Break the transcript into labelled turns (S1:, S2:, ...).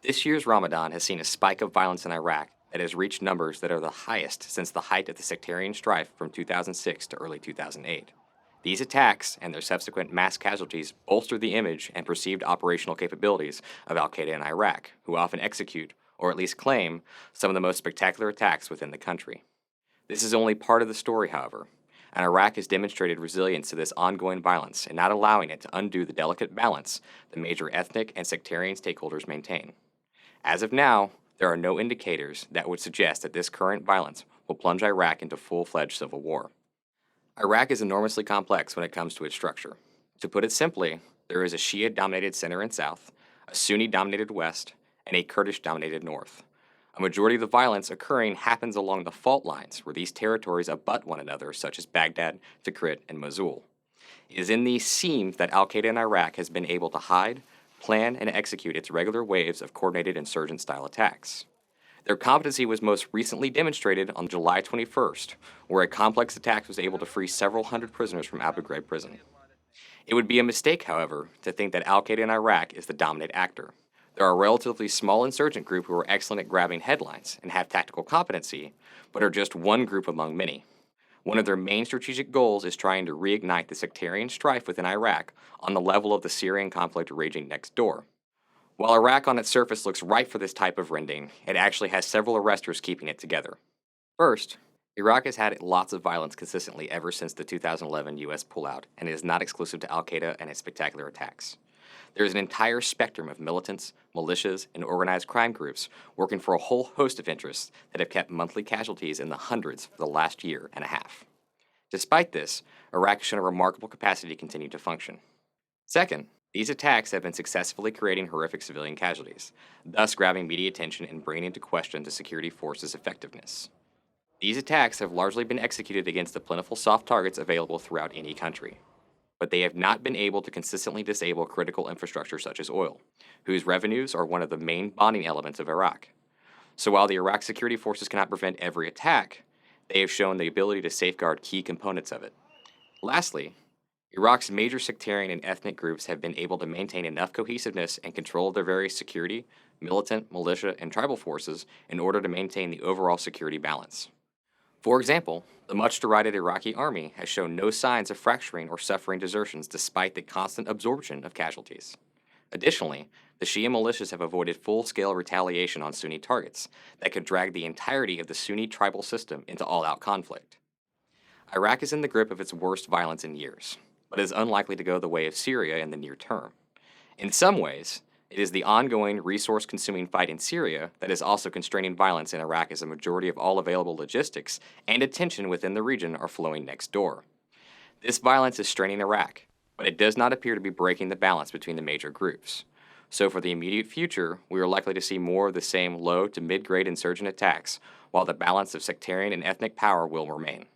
S1: This year's Ramadan has seen a spike of violence in Iraq that has reached numbers that are the highest since the height of the sectarian strife from 2006 to early 2008. These attacks and their subsequent mass casualties bolster the image and perceived operational capabilities of Al Qaeda in Iraq, who often execute, or at least claim, some of the most spectacular attacks within the country. This is only part of the story, however, and Iraq has demonstrated resilience to this ongoing violence and not allowing it to undo the delicate balance the major ethnic and sectarian stakeholders maintain. As of now, there are no indicators that would suggest that this current violence will plunge Iraq into full-fledged civil war. Iraq is enormously complex when it comes to its structure. To put it simply, there is a Shia-dominated center and south, a Sunni-dominated west, and a Kurdish-dominated north. A majority of the violence occurring happens along the fault lines where these territories abut one another, such as Baghdad, Tikrit, and Mosul. It is in these seams that Al Qaeda in Iraq has been able to hide, plan, and execute its regular waves of coordinated insurgent-style attacks. Their competency was most recently demonstrated on July 21st, where a complex attack was able to free several hundred prisoners from Abu Ghraib prison. It would be a mistake, however, to think that Al Qaeda in Iraq is the dominant actor. There are a relatively small insurgent group who are excellent at grabbing headlines and have tactical competency, but are just one group among many. One of their main strategic goals is trying to reignite the sectarian strife within Iraq on the level of the Syrian conflict raging next door. While Iraq on its surface looks ripe for this type of rending, it actually has several arresters keeping it together. First, Iraq has had lots of violence consistently ever since the 2011 U.S. pullout, and it is not exclusive to Al Qaeda and its spectacular attacks. There is an entire spectrum of militants, militias, and organized crime groups working for a whole host of interests that have kept monthly casualties in the hundreds for the last year and a half. Despite this, Iraq has shown a remarkable capacity to continue to function. Second, these attacks have been successfully creating horrific civilian casualties, thus grabbing media attention and bringing into question the security forces' effectiveness. These attacks have largely been executed against the plentiful soft targets available throughout any country, but they have not been able to consistently disable critical infrastructure such as oil, whose revenues are one of the main bonding elements of Iraq. So while the Iraq security forces cannot prevent every attack, they have shown the ability to safeguard key components of it. Lastly, Iraq's major sectarian and ethnic groups have been able to maintain enough cohesiveness and control of their various security, militant, militia, and tribal forces in order to maintain the overall security balance. For example, the much derided Iraqi army has shown no signs of fracturing or suffering desertions despite the constant absorption of casualties. Additionally, the Shia militias have avoided full-scale retaliation on Sunni targets that could drag the entirety of the Sunni tribal system into all-out conflict. Iraq is in the grip of its worst violence in years, but is unlikely to go the way of Syria in the near term. In some ways, it is the ongoing, resource-consuming fight in Syria that is also constraining violence in Iraq, as a majority of all available logistics and attention within the region are flowing next door. This violence is straining Iraq, but it does not appear to be breaking the balance between the major groups. So for the immediate future, we are likely to see more of the same low to mid-grade insurgent attacks, while the balance of sectarian and ethnic power will remain.